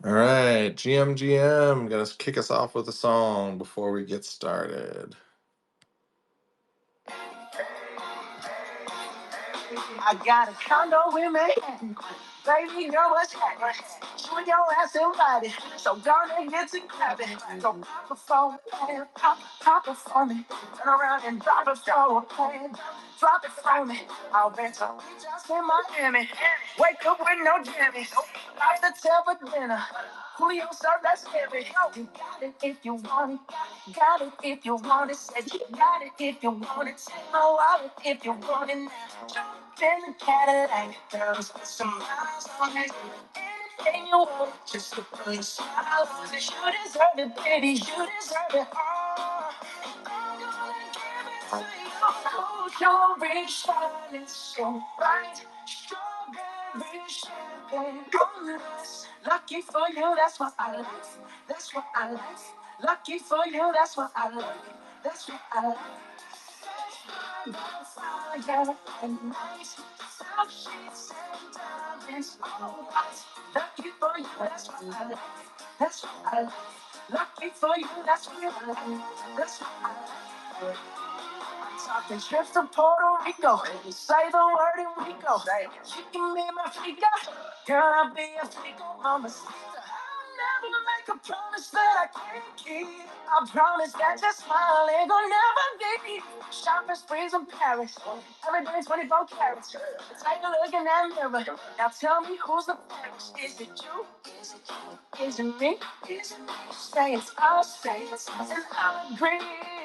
All right, GM, gonna kick us off with a song before we get started. I got a condo in Manhattan. Baby girl, what's happening? You and your ass invited. So gonna get to grabbing. So pop it for me, pop it for me. Turn around and drop it for me. Drop it for me. I'll bet you we just in Miami. Wake up with no jammies. Off the tail for dinner. Julio served that's heavy. You got it if you want it. Got it if you want it. Said you got it if you want it. Take my wallet if you want it now. Jump in the Cadillac, girls with some miles on it. Anything you want, just to put a smile on it. You deserve it, baby. You deserve it all. And I'm gonna give it to you. Gold jewelry shining so bright. Strawberry champagne on us. Lucky for you, that's what I like. That's what I like. Lucky for you, that's what I like. That's what I like. Fire and night, silk sheets and diamonds, all white. Lucky for you, that's what I like. That's what I like. Lucky for you, that's what I like. That's what I like. Talking trips to Puerto Rico. Say the word and we go. You can be my flica. Girl, I'll be a flico, mama. I'll never make a promise that I can't keep. I promise that your smile ain't gonna never leave. Shopping sprees in Paris. Every day's 24 carats. Take a look in that mirror. Now tell me who's the fairest. Is it you? Is it you? Is it me? Is it me? Say it's us, say it's us, and I'll agree,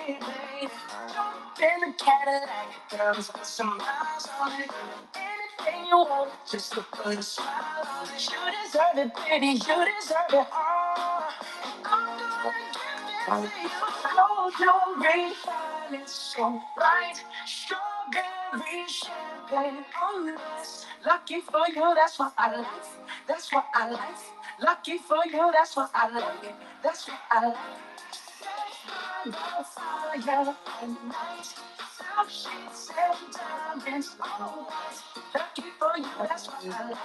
babe. Jump in the Cadillac, girls with some miles on it. Anything you want, just to put a smile on it. You deserve it, baby, you deserve it all. And I'm gonna give it to you. Gold jewelry shining so bright. Strawberry champagne on us. Lucky for you, that's what I like. That's what I like. Lucky for you, that's what I like. That's what I like. Fire and night, silk sheets and diamonds, all white. Lucky for you, that's what I like.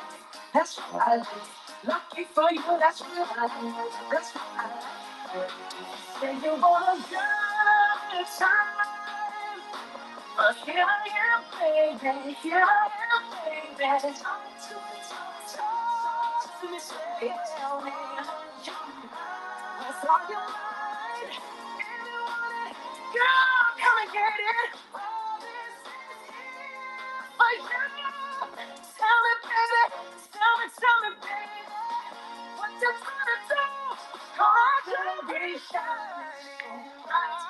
That's what I like. Lucky for you, that's what I like. That's what I like. Say you want a good time, but here I am, baby. Here I am, baby. Talk to me, say, tell me, what's on your mind? If you want it, girl, come and get it. All this is here for you. Tell me, baby. Tell me, baby. What you trying to do? Cause you'll be shining bright.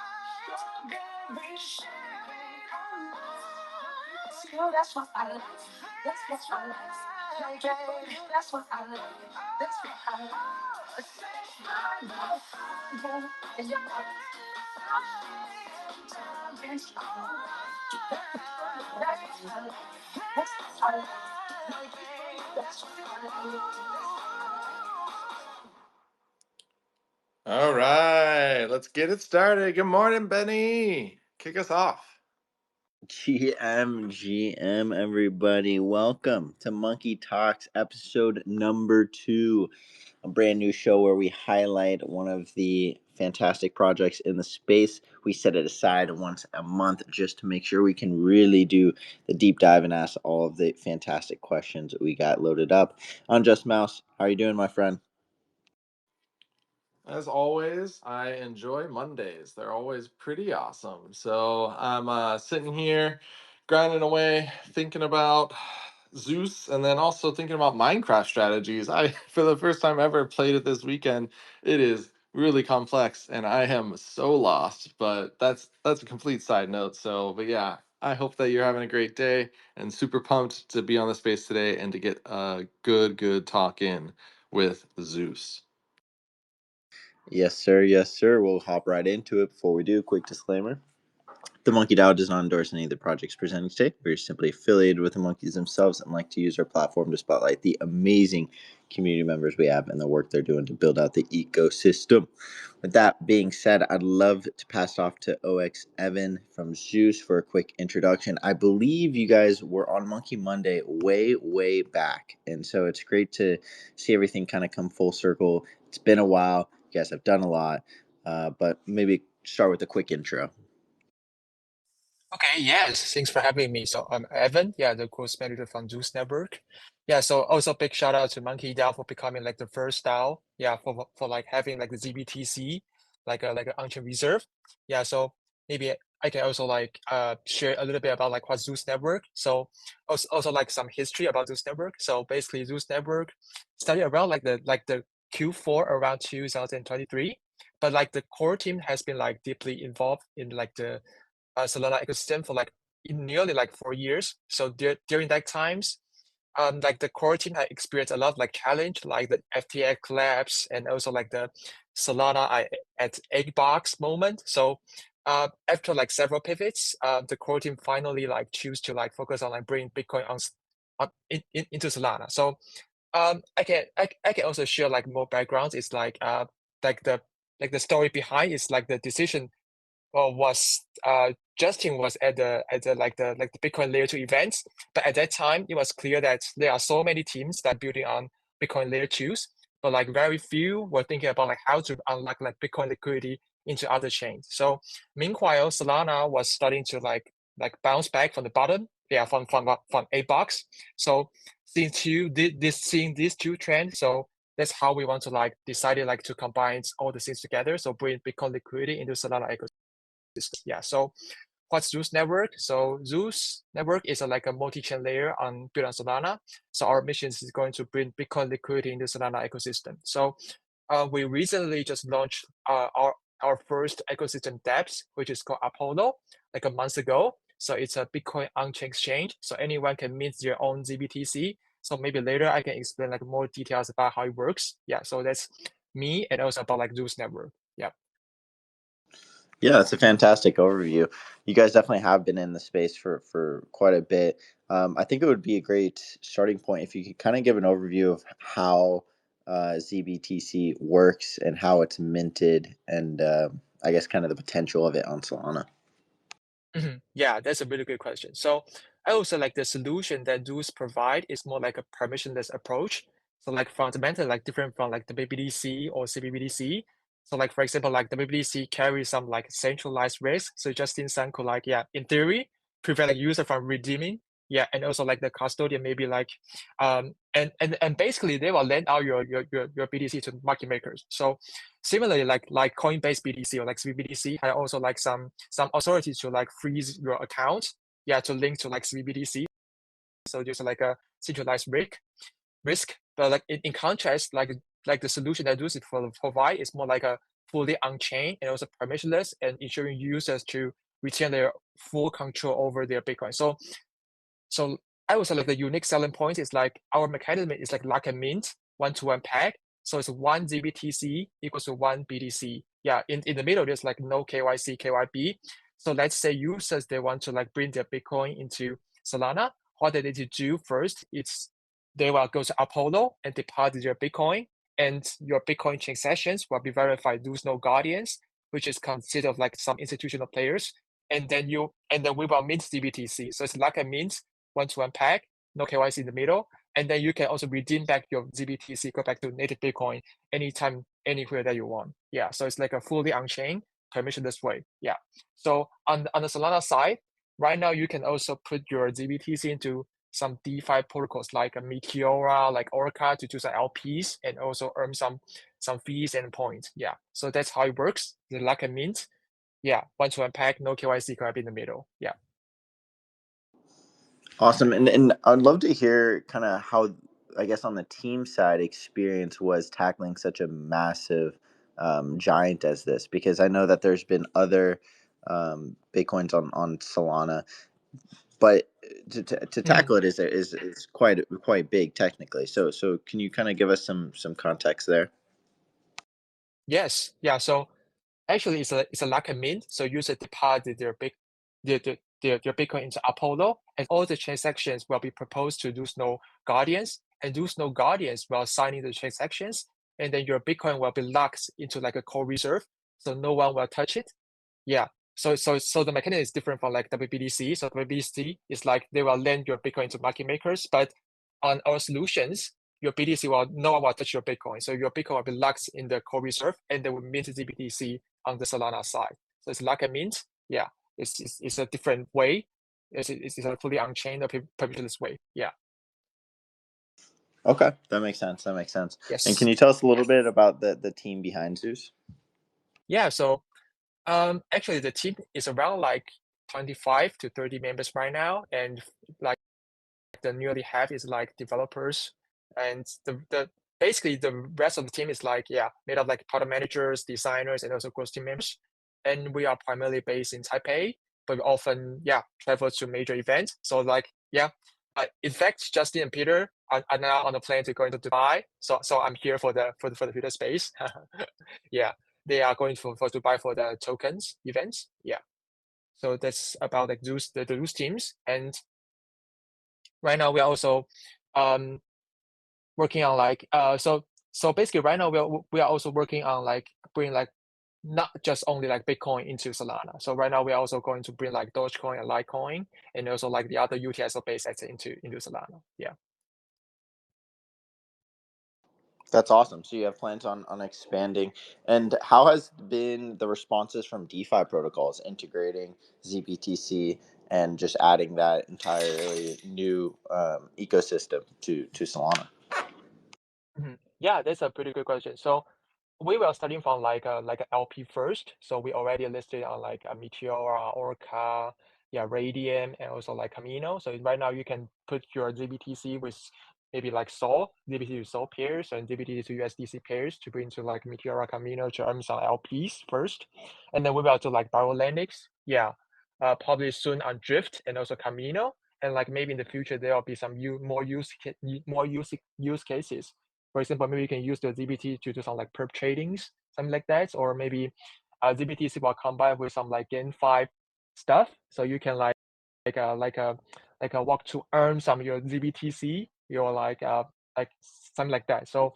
Strawberry champagne. That's what I like. That's what I like. Like, baby, that's what I like. That's what I like. My love, and your love. That's what I like. That's what I like. That's what I like. All right, let's get it started. Good morning, Benny. Kick us off. GM, everybody. Welcome to Monkey Talks, episode number 2, a brand new show where we highlight one of the fantastic projects in the space. We set it aside once a month just to make sure we can really do the deep dive and ask all of the fantastic questions that we got loaded up. I'm Just Mouse. How are you doing, my friend? As always, I enjoy Mondays. They're always pretty awesome. So I'm sitting here grinding away, thinking about Zeus, and then also thinking about Minecraft strategies. I, for the first time ever, played it this weekend. It is really complex, and I am so lost. But that's a complete side note. So, but yeah, I hope that you're having a great day, and super pumped to be on the space today and to get a good talk in with Zeus. Yes, sir. Yes, sir. We'll hop right into it. Before we do, quick disclaimer. The Monkey DAO does not endorse any of the projects presented today. We are simply affiliated with the monkeys themselves and like to use our platform to spotlight the amazing community members we have and the work they're doing to build out the ecosystem. With that being said, I'd love to pass off to OX Evan from Zeus for a quick introduction. I believe you guys were on Monkey Monday way back, and so it's great to see everything kind of come full circle. It's been a while. You guys have done a lot, but maybe start with a quick intro. Okay, yes, thanks for having me. So I'm Evan, the course manager from Zeus Network. So also big shout out to Monkey DAO for becoming like the first DAO, for like having like the ZBTC, like an on-chain reserve. So maybe I can also like share a little bit about like what Zeus Network. So also like some history about Zeus Network. So basically Zeus Network started around like the Q4 around 2023, but like the core team has been like deeply involved in like the Solana ecosystem for like in nearly like 4 years. So during that times, like the core team had experienced a lot of like challenge, like the FTX collapse and also like the Solana at egg box moment. So after like several pivots, the core team finally like choose to like focus on like bringing Bitcoin into Solana. So I can also share like more backgrounds. It's like the like the story behind is like the decision was Justin was at the like the Bitcoin layer 2 events, but at that time it was clear that there are so many teams that building on Bitcoin layer 2s, but like very few were thinking about like how to unlock like Bitcoin liquidity into other chains. So meanwhile, Solana was starting to like bounce back from the bottom, from a box. So seeing these two trends, so that's how we want to like decided like to combine all the things together. So bring Bitcoin liquidity into Solana ecosystem. So what's Zeus Network? So Zeus Network is like a multi-chain layer built on Solana. So our mission is going to bring Bitcoin liquidity into Solana ecosystem. So we recently just launched our first ecosystem dApps, which is called Apollo, like a month ago. So it's a Bitcoin on-chain exchange. So anyone can mint their own ZBTC. So maybe later I can explain like more details about how it works. So that's me and also about like Zeus Network. Yeah. Yeah, that's a fantastic overview. You guys definitely have been in the space for quite a bit. I think it would be a great starting point if you could kind of give an overview of how ZBTC works and how it's minted, and I guess kind of the potential of it on Solana. Yeah, that's a really good question. So I also like the solution that Zeus provide is more like a permissionless approach. So like fundamentally like different from like the BBDC or CBBDC. So like for example, like the BBDC carries some like centralized risk. So Justin Sun could like, in theory, prevent like user from redeeming. And also like the custodian maybe like and basically they will lend out your BDC to market makers. So similarly, like Coinbase BDC or like CBBDC had also like some authority to like freeze your account, to link to like CBBDC. So there's like a centralized risk. But like in contrast, like the solution that Lucid provide is more like a fully on-chain and also permissionless and ensuring users to retain their full control over their Bitcoin. So I would say like the unique selling point is like our mechanism is like a mint one-to-one peg. So it's one ZBTC equals to one BTC. In the middle, there's like no KYC, KYB. So let's say users, they want to like bring their Bitcoin into Solana. What they need to do first is they will go to Apollo and deposit their Bitcoin, and your Bitcoin transactions will be verified. There's no guardians, which is considered of like some institutional players. And then we will mint ZBTC. So it's like a mint one-to-one peg, no KYC in the middle. And then you can also redeem back your ZBTC, go back to native Bitcoin anytime, anywhere that you want. So it's like a fully on-chain, permissionless way. So on the Solana side, right now you can also put your ZBTC into some DeFi protocols like a Meteora, like Orca to do some LPs and also earn some fees and points. So that's how it works. The like a mint. One-to-one peg, no KYC, crap in the middle. Awesome, and I'd love to hear kind of how, I guess, on the team side, experience was tackling such a massive giant as this, because I know that there's been other Bitcoins on Solana, but to tackle it is quite big technically. So can you kind of give us some context there? Yes. So actually, it's a like a mint. So user deposit their Bitcoin into Apollo, and all the transactions will be proposed to those no guardians. and those node guardians will sign in the transactions, and then your Bitcoin will be locked into like a core reserve, so no one will touch it. Yeah. So the mechanism is different from like WBTC. So WBTC is like they will lend your Bitcoin to market makers, but on our solutions, your BTC will no one will touch your Bitcoin. So your Bitcoin will be locked in the core reserve, and they will mint the BTC on the Solana side. So it's like a mint. Yeah, it's a different way. It's a fully on-chain or permissionless way. Yeah. Okay, that makes sense. That makes sense. And can Yes. you tell us a little bit about the team behind Zeus? Yeah. So actually, the team is around like 25 to 30 members right now, and like the nearly half is like developers, and the basically the rest of the team is like made of like product managers, designers, and also growth team members. And we are primarily based in Taipei, but we often travel to major events. So like in fact, Justin and Peter are now on the plane to go into Dubai. So I'm here for the Twitter space. Yeah, they are going for Dubai for the tokens events. Yeah, so that's about like the Zeus teams. And right now we are also um, working on like so basically right now we are also working on like bring like not just only like Bitcoin into Solana. So right now we are also going to bring like Dogecoin and Litecoin and also like the other UTXO based assets into Solana. Yeah. That's awesome. So you have plans on expanding. And how has been the responses from DeFi protocols integrating ZBTC and just adding that entirely new ecosystem to Solana? Yeah, that's a pretty good question. So we were starting from like a LP first. So we already listed on like a Meteora, Orca, Radium, and also like Camino. So right now you can put your ZBTC with maybe like Sol, ZBTC to Sol pairs and ZBTC to USDC pairs to bring to like Meteora, Camino to earn some LPs first. And then we will do like Biolenix. Yeah. Probably soon on Drift and also Camino. And like maybe in the future there will be some more use cases. For example, maybe you can use the ZBT to do some like perp tradings, something like that, or maybe ZBTC will combine with some like Gen 5 stuff, so you can like a like a like a walk to earn some of your ZBTC, your like something like that. So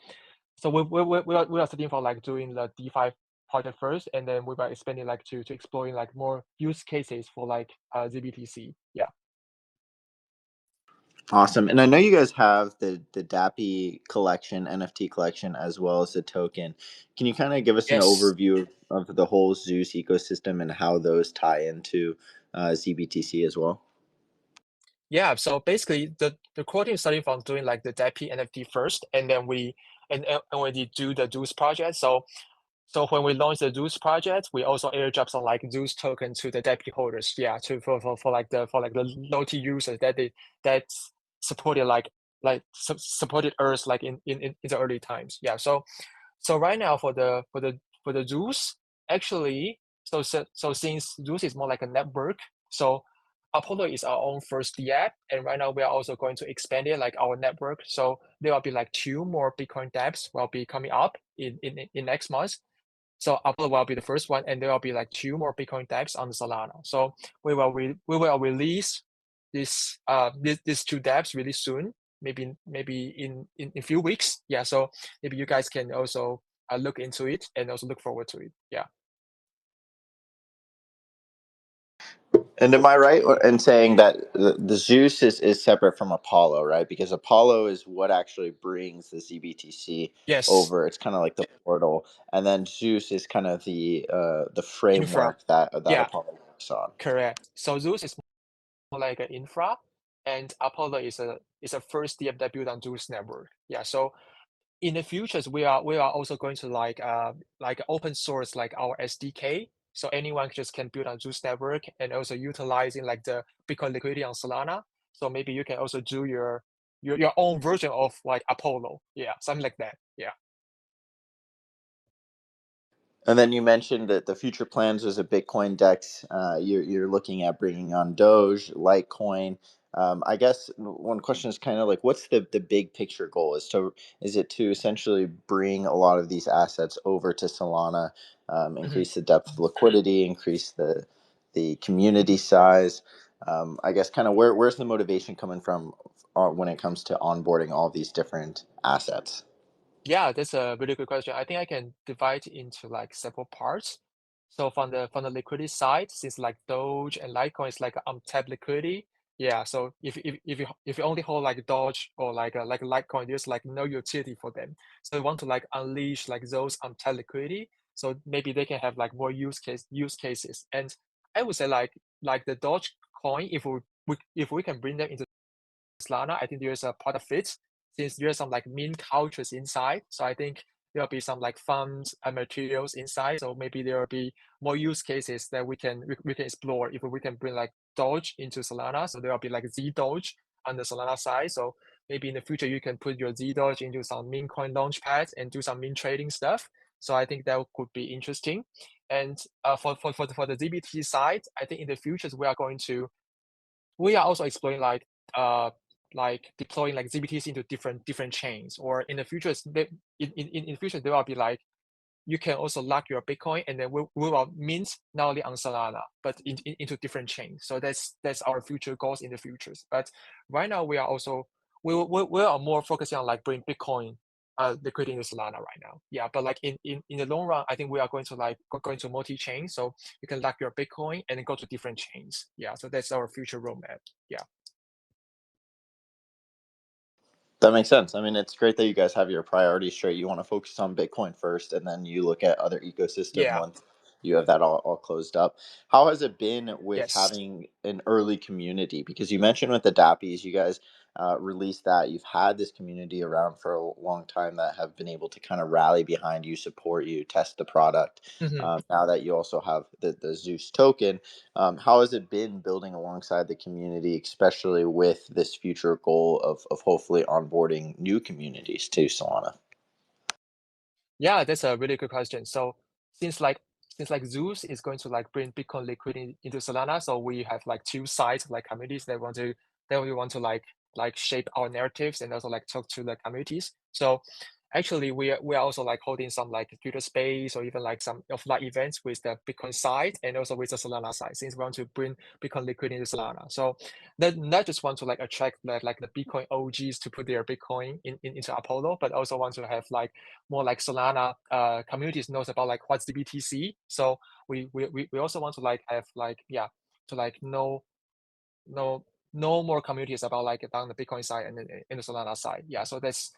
we are starting for like doing the DeFi project first, and then we are expanding like to exploring like more use cases for like ZBTC. Yeah. Awesome. And I know you guys have the DAPI collection, NFT collection, as well as the token. Can you kind of give us an Yes. overview of the whole Zeus ecosystem and how those tie into ZBTC as well? Yeah, so basically the core team starting from doing like the DAPI NFT first, and then and when we do the Zeus project. So when we launch the Zeus project, we also airdrop some like Zeus token to the DAPI holders. Yeah, to for like the low T users that supported supported Earth like in the early times. Yeah. So right now for the Zeus, actually, so since Zeus is more like a network, so Apollo is our own first DApp, and right now we are also going to expand it like our network. So there will be like 2 more Bitcoin dApps will be coming up in next month. So Apollo will be the first one, and there will be like 2 more Bitcoin dApps on the Solana. So we will release these 2 dApps really soon, maybe in a few weeks. Yeah, so maybe you guys can also look into it and also look forward to it. Yeah. And am I right in saying that the Zeus is separate from Apollo, right? Because Apollo is what actually brings the ZBTC Yes. over. It's kind of like the portal, and then Zeus is kind of the Infra. framework that Yeah, Apollo works on. correct. So Zeus is more like an infra, and Apollo is a first DApp that built on Zeus network. Yeah. So in the futures, we are also going to like open source like our SDK, so anyone just can build on Zeus network and also utilizing like the Bitcoin liquidity on Solana. So maybe you can also do your own version of like Apollo, yeah, something like that. Yeah. And then you mentioned that the future plans was a Bitcoin DEX. You're looking at bringing on Doge, Litecoin. I guess one question is kind of like, what's the big picture goal? Is it to essentially bring a lot of these assets over to Solana, Mhm, increase the depth of liquidity, increase the community mhm. size? I guess kind of where's the motivation coming from when it comes to onboarding all these different assets? Yeah, that's a really good question. I think I can divide into like several parts. So from the liquidity side, since like Doge and Litecoin is like untapped liquidity, yeah. So if you only hold like Doge or like Litecoin, there's like no utility for them. So you want to like unleash like those untapped liquidity, so maybe they can have like more use cases. And I would say like the Doge coin, if we can bring them into Solana, I think there's a part of it since there's some like meme cultures inside. So I think there'll be some like fun materials inside. So maybe there will be more use cases that we can explore if we can bring like Doge into Solana. So there will be like Z Doge on the Solana side. So maybe in the future you can put your Z Doge into some meme coin launchpad and do some meme trading stuff. So I think that could be interesting. And for the ZBT side, I think in the futures we are also exploring like deploying like ZBTs into different chains, or in the future in the future there will be like you can also lock your Bitcoin and then we will mint not only on Solana but into different chains. So that's our future goals in the futures. But right now we are also we are more focusing on like bring Bitcoin liquidity into Solana right now. Yeah, but like in the long run, I think we are going to like go into multi-chain, so you can lock your Bitcoin and then go to different chains. Yeah, so that's our future roadmap. Yeah. That makes sense. I mean, it's great that you guys have your priorities straight. You want to focus on Bitcoin first, and then you look at other ecosystem Yeah. once you have that all closed up. How has it been with Yes. having an early community? Because you mentioned with the Dappies, you guys released that. You've had this community around for a long time that have been able to kind of rally behind you, support you, test the product. Mhm. Now that you also have the Zeus token, how has it been building alongside the community, especially with this future goal of hopefully onboarding new communities to Solana? Yeah, that's a really good question. So since like since like Zeus is going to like bring Bitcoin liquidity into Solana, so we have like two sides like communities that we want to like shape our narratives and also like talk to the communities. So actually we are also like holding some like Twitter space or even like some offline events with the Bitcoin side and also with the Solana side, since we want to bring Bitcoin liquidity into Solana. So not just want to like attract like the Bitcoin OGs to put their Bitcoin into Apollo, but also want to have like more like Solana communities knows about like what's the BTC. So we also want to like have like yeah to like know know more communities about like down the Bitcoin side and then in the Solana side. Yeah, so that's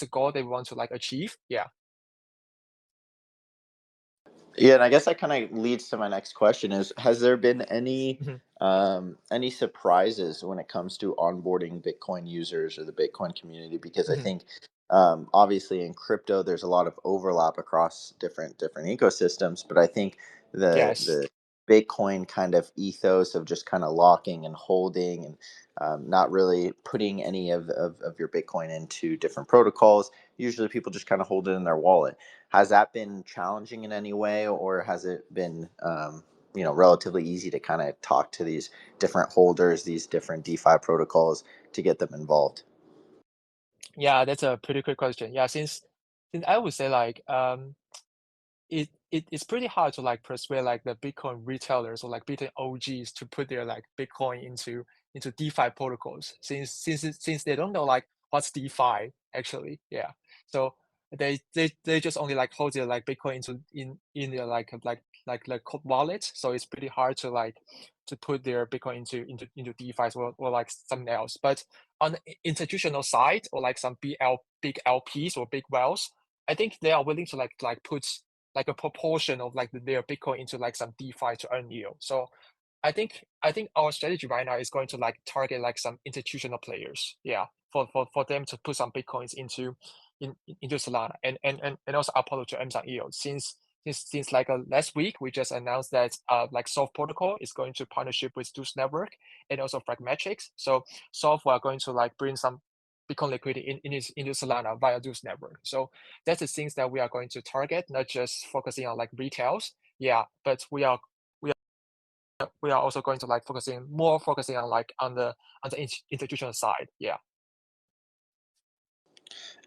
a goal that we want to like achieve. Yeah. Yeah, and I guess that kind of leads to my next question: is has there been Mhm. any surprises when it comes to onboarding Bitcoin users or the Bitcoin community? Because I Mhm. think obviously in crypto there's a lot of overlap across different ecosystems, but I think Yes. the Bitcoin kind of ethos of just kind of locking and holding and not really putting any of your Bitcoin into different protocols. Usually people just kind of hold it in their wallet. Has that been challenging in any way, or has it been relatively easy to kind of talk to these different holders, these different DeFi protocols to get them involved? Yeah, that's a pretty quick question. Yeah, since I would say like it's pretty hard to like persuade like the Bitcoin retailers or like Bitcoin OGs to put their like Bitcoin into DeFi protocols, since they don't know like what's DeFi actually. Yeah, so they just only like hold their like Bitcoin in their like cold wallet. So it's pretty hard to like to put their Bitcoin into DeFi or like something else. But on the institutional side or like some big LPs or big whales, I think they are willing to like put like a proportion of like their Bitcoin into like some DeFi to earn yield. So I think our strategy right now is going to like target like some institutional players. Yeah, for them to put some Bitcoins into Solana and also Apollo to earn some yield. Since like last week we just announced that like Soft Protocol is going to partnership with Juice Network and also Fragmetrics. So Soft are going to like bring some Bitcoin liquidity into Solana via Juice Network. So that's the things that we are going to target, not just focusing on like retails. Yeah, but we are also going to like focusing on like on the institutional side. Yeah.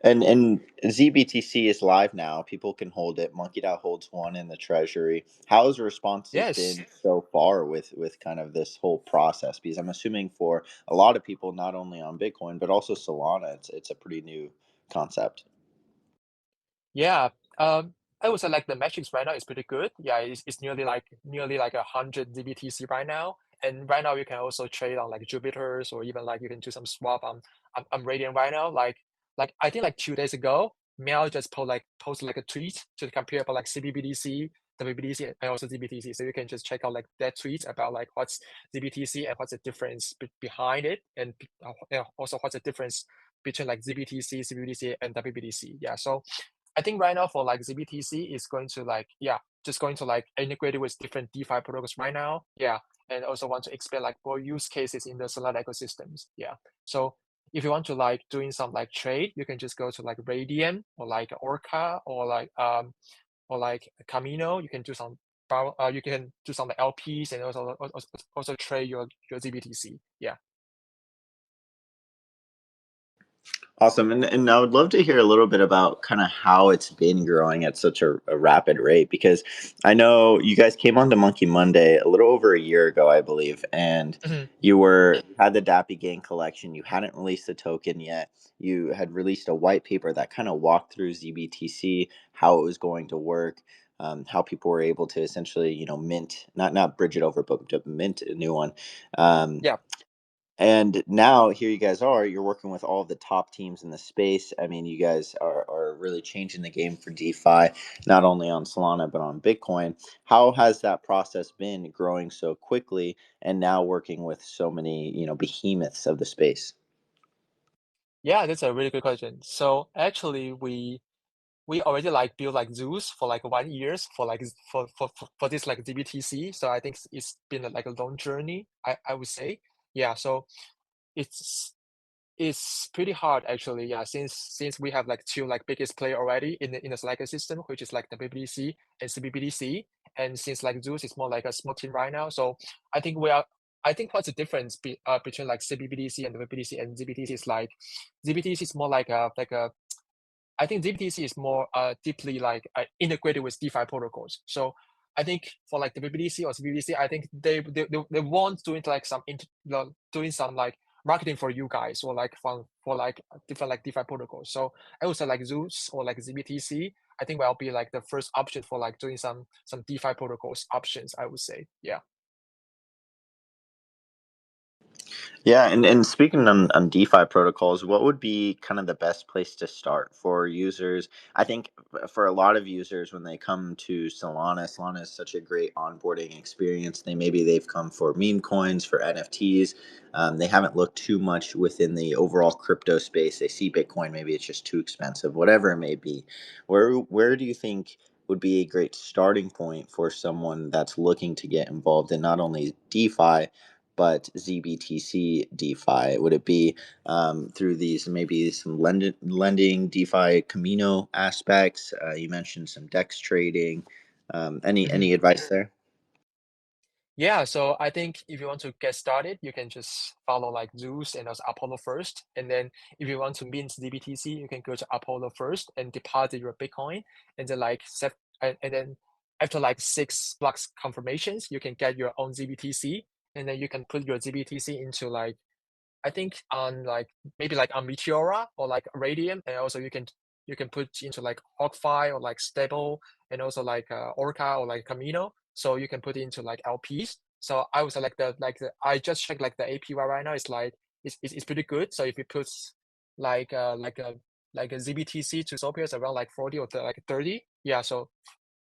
And ZBTC is live now. People can hold it. MonkeyDAO holds one in the treasury. How has responses Yes. been so far with kind of this whole process? Because I'm assuming for a lot of people, not only on Bitcoin but also Solana, it's a pretty new concept. Yeah, I would say like the metrics right now is pretty good. Yeah, it's nearly like 100 ZBTC right now. And right now you can also trade on like Jupiter's, or even like you can do some swap on Radiant right now. Like I think like 2 days ago, Meow just posted like a tweet to compare about like CBBTC, WBTC, and also ZBTC. So you can just check out like that tweet about like what's ZBTC and what's the difference behind it, and also what's the difference between like ZBTC, CBBTC, and WBTC. Yeah, so I think right now for like ZBTC is going to like, yeah, just going to like integrate it with different DeFi protocols right now. Yeah. And also want to expand like more use cases in the Solana ecosystems. Yeah. So if you want to like doing some like trade, you can just go to like Radiant or like Orca or like Camino. You can do some you can do some like LPs, and also trade your ZBTC. Yeah. Awesome. And I would love to hear a little bit about kind of how it's been growing at such a rapid rate, because I know you guys came on to Monkey Monday a little over a year ago, I believe, and Mhm. you had the Dappy Gang collection. You hadn't released the token yet. You had released a white paper that kind of walked through ZBTC, how it was going to work, how people were able to essentially, mint, not bridge it over, but to mint a new one. Um, Yeah. and now here you guys are, you're working with all of the top teams in the space. I mean, you guys are really changing the game for DeFi, not only on Solana, but on Bitcoin. How has that process been growing so quickly and now working with so many, behemoths of the space? Yeah, that's a really good question. So actually, we already like built like Zeus for like 1 years for like for this like DBTC. So I think it's been like a long journey, I would say. Yeah, so it's it's pretty hard actually. Yeah, since we have like two like biggest player already in the Slack system, which is like the BBDC and CBBDC, and since like Zeus is more like a small team right now, so I think we are. I think what's the difference between like CBBDC and the BBDC and ZBTC is like ZBTC is more like a I think ZBTC is more deeply like integrated with DeFi protocols. So I think for like the BBDC or CBDC, I think they want doing like doing some like marketing for you guys, or like for like different like DeFi protocols. So I would say like Zeus or like ZBTC, I think will be like the first option for like doing some DeFi protocols options, I would say. Yeah. Yeah, and speaking on DeFi protocols, what would be kind of the best place to start for users? I think for a lot of users, when they come to Solana, Solana is such a great onboarding experience. They've come for meme coins, for NFTs. They haven't looked too much within the overall crypto space. They see Bitcoin, maybe it's just too expensive, whatever it may be. Where do you think would be a great starting point for someone that's looking to get involved in not only DeFi but ZBTC DeFi? Would it be through these maybe some lending DeFi Camino aspects? You mentioned some DEX trading. Any advice there? Yeah, so I think if you want to get started, you can just follow like Zeus and also Apollo first. And then if you want to mint DBTC, you can go to Apollo first and deposit your Bitcoin. And then like and then after like 6 blocks confirmations, you can get your own ZBTC. And then you can put your ZBTC into like I think on like maybe like on Meteora or like Radium, and also you can put into like OCFI or like Stable, and also like Orca or like Camino. So you can put into like LPs. So I was like the I just checked like the APY right now. It's like it's pretty good. So if you put like like a ZBTC to Sophia, it's around like 40 or like 30. Yeah. So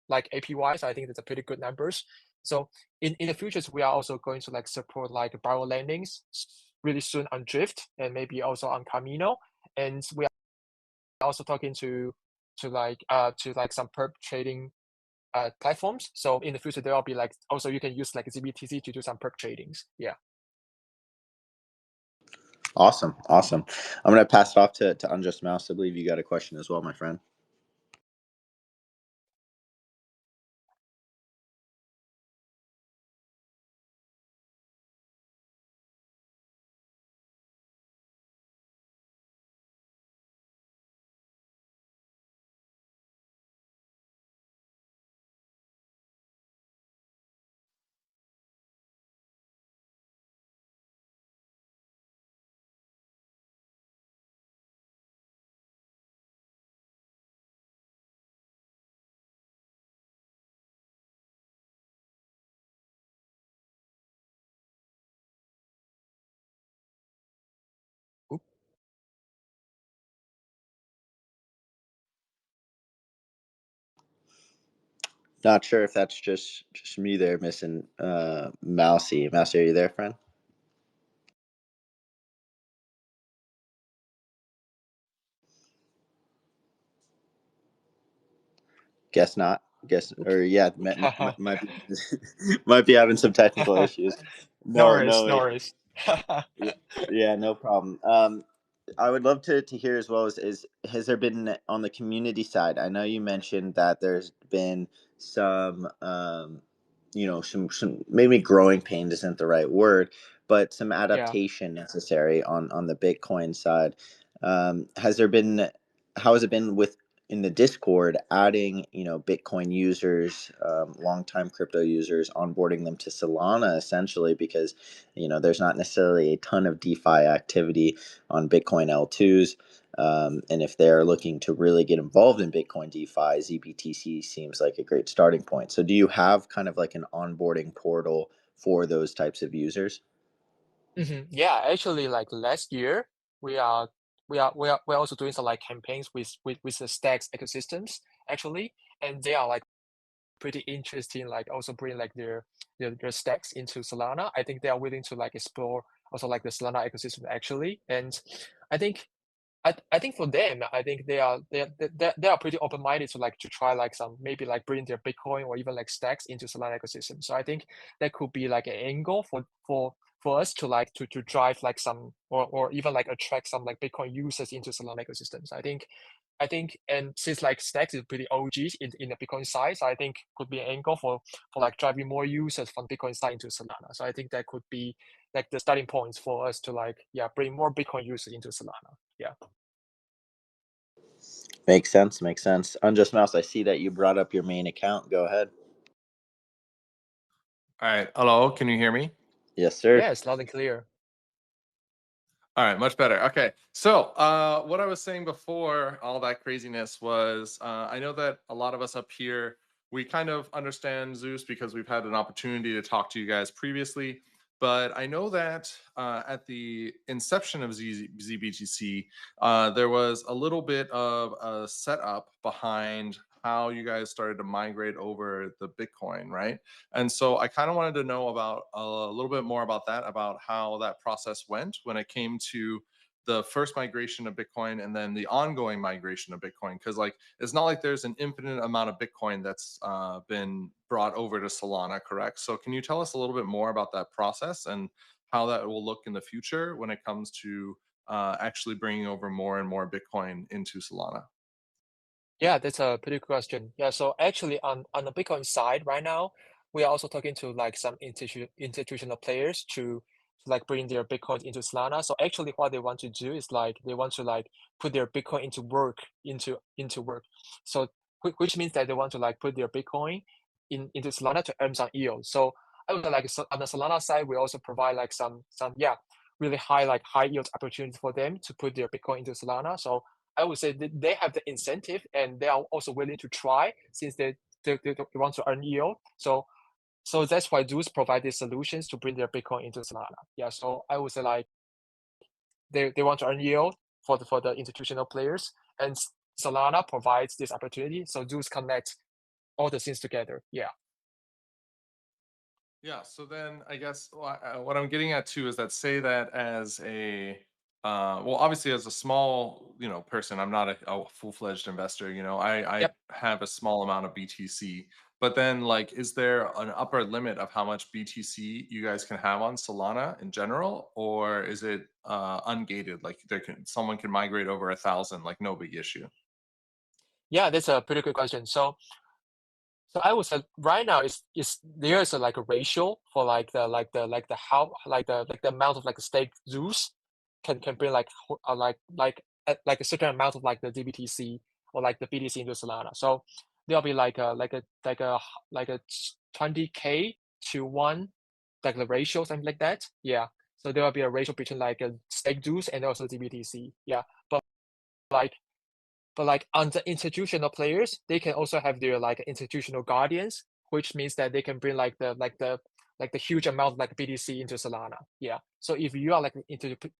like APY, so I think that's a pretty good numbers. So in the futures, we are also going to like support like barrel landings really soon on Drift, and maybe also on Camino. And we are also talking to like some perp trading platforms. So in the future, there will be like also you can use like ZBTC to do some perp tradings. Yeah. Awesome, awesome. I'm gonna pass it off to Unjust Mouse. I believe you got a question as well, my friend. Not sure if that's just me there missing Mousy. Mousy, are you there, friend? Guess not. Guess or yeah, might be might be having some technical issues. No No, worries, no, no worries. yeah, yeah, no problem. I would love to hear as well is has there been on the community side? I know you mentioned that there's been some some maybe growing pains isn't the right word, but some Yeah. adaptation necessary on the Bitcoin side. Has there been how has it been with in the Discord adding Bitcoin users, longtime crypto users, onboarding them to Solana essentially because there's not necessarily a ton of DeFi activity on Bitcoin L2s. And if they're looking to really get involved in Bitcoin DeFi, ZBTC seems like a great starting point. So, do you have kind of like an onboarding portal for those types of users? Yeah, actually, like last year, we are we're also doing some like campaigns with the Stacks ecosystems actually, and they are like pretty interesting. Like also bring like their stacks into Solana. I think they are willing to like explore also like the Solana ecosystem actually, and I think I think for them, I think they are pretty open minded to like to try like some maybe like bring their Bitcoin or even like stacks into Solana ecosystem. So I think that could be like an angle for us to like to drive like some or even like attract some like Bitcoin users into Solana ecosystems. I think and since like stacks is pretty OGs in the Bitcoin side, so I think could be an angle for like driving more users from Bitcoin side into Solana. So I think that could be like the starting points for us to like bring more Bitcoin users into Solana. Yeah. Makes sense. Makes sense. Unjust Mouse, I see that you brought up your main account. Go ahead. All right. Hello. Can you hear me? Yes, sir. Yeah, it's loud and clear. All right, much better. Okay, so what I was saying before all that craziness was, I know that a lot of us up here we kind of understand Zeus because we've had an opportunity to talk to you guys previously. But I know that at the inception of ZBTC, there was a little bit of a setup behind how you guys started to migrate over the Bitcoin, right? And so I kind of wanted to know about a little bit more about that, about how that process went when it came to the first migration of Bitcoin and then the ongoing migration of Bitcoin. Because like it's not like there's an infinite amount of Bitcoin that's been brought over to Solana, correct? So can you tell us a little bit more about that process and how that will look in the future when it comes to actually bringing over more and more Bitcoin into Solana? Yeah, that's a pretty good question. Yeah, so actually on the Bitcoin side right now, we are also talking to like some institutional players to like bring their Bitcoin into Solana. So actually what they want to do is like they want to like put their Bitcoin into work. So which means that they want to like put their Bitcoin into Solana to earn some yield. So I would say, like so on the Solana side, we also provide like some really high yield opportunities for them to put their Bitcoin into Solana. So I would say that they have the incentive and they are also willing to try since they want to earn yield. So that's why Zeus provide these solutions to bring their Bitcoin into Solana. Yeah, so I would say like they want to earn yield for the institutional players, and Solana provides this opportunity. So Zeus connect all the things together. Yeah. Yeah. So then I guess what I'm getting at too is that say that as a well, obviously as a small person, I'm not a full fledged investor. I Yep. have a small amount of BTC, but then like, is there an upper limit of how much BTC you guys can have on Solana in general, or is it ungated? Like someone can migrate over 1,000, like no big issue. Yeah, that's a pretty good question. So I would say right now is there's a like a ratio for like the how like the amount of like stake Zeus can bring like like a certain amount of like the DBTC or like the BTC into Solana. So there'll be like a 20K to one like the ratio something like that. Yeah. So there will be a ratio between like a stake Zeus and also DBTC. Yeah. Like but like on the institutional players, they can also have their like institutional guardians, which means that they can bring like the huge amount of like BTC into Solana. Yeah. So if you are like